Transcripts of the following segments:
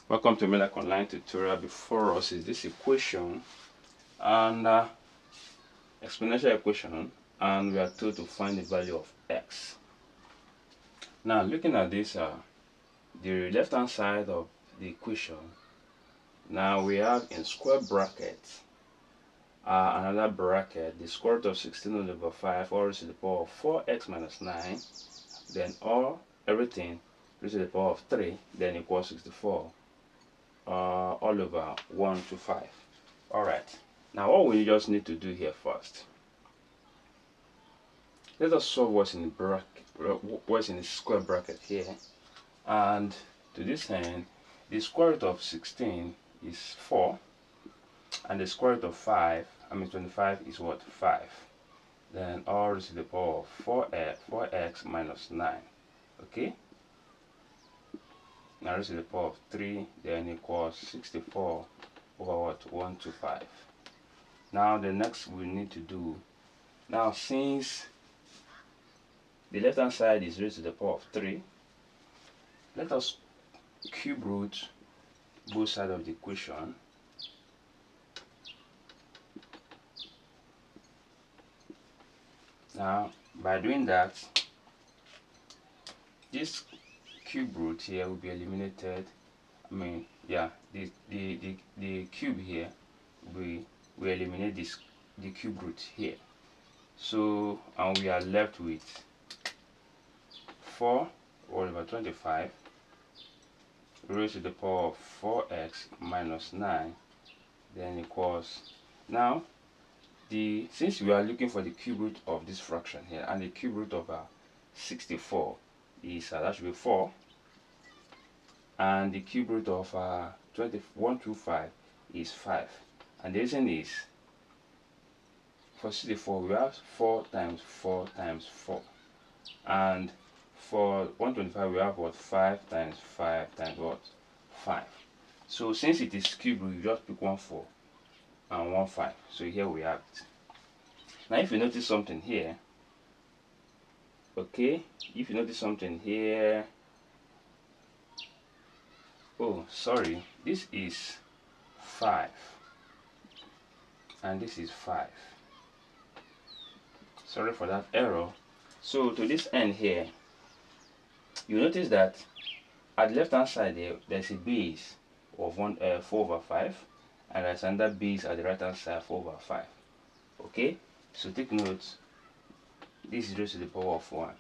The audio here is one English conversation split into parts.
Welcome to Melak Online Tutorial. Before us is this equation and exponential equation, and we are told to find the value of x. Now looking at this, the left hand side of the equation, now we have in square brackets another bracket, the square root of 16 over 5 all raised to the power of 4x minus 9, then everything raised to the power of 3, then equals 64. All over 1 to 5. Alright, now what we just need to do here first, let us solve what's in the bracket, what's in the square bracket here. And to this end, the square root of 16 is 4, and the square root of 25 is what? 5. Then all raised to the power of 4x minus 9. Okay, now raised to the power of 3, then equals 64 over what? 1 to 5. Now the next we need to do, now since the left hand side is raised to the power of 3, let us cube root both sides of the equation. Now by doing that, this cube root here will be eliminated. The cube here, we eliminate the cube root here. So, and we are left with 4 all over 25 raised to the power of 4x minus 9, then equals, now since we are looking for the cube root of this fraction here, and the cube root of 64 is that should be 4, and the cube root of 125 is 5. And the reason is, for 64 we have 4 times 4 times 4, and for 125 we have what? 5 times 5 times what? 5. So since it is cube root, you just pick 1 4 and 1 5. So here we have it. Now if you notice something here, okay, if you notice something here, oh sorry, this is 5 and this is 5. Sorry for that error. So to this end here, you notice that at the left hand side there, there's a base of 4 over 5, and there's another base at the right hand side, 4 over 5. Okay, so take note, this is raised to the power of 1.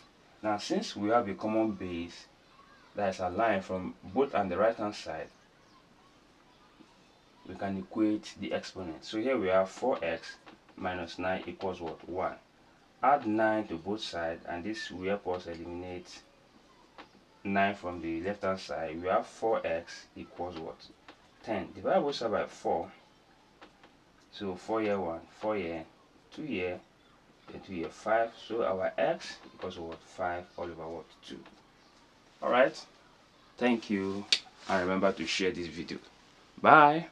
Now since we have a common base that is a line from both on the right hand side, we can equate the exponent. So here we have 4x minus 9 equals what? 1. Add 9 to both sides, and this will help us eliminate 9 from the left hand side. We have 4x equals what? 10. Divide both sides by 4. So 4 here 1, 4 here, 2 here, then 2 here, 5. So our x equals what? 5 all over what? 2. Alright, thank you, and remember to share this video. Bye.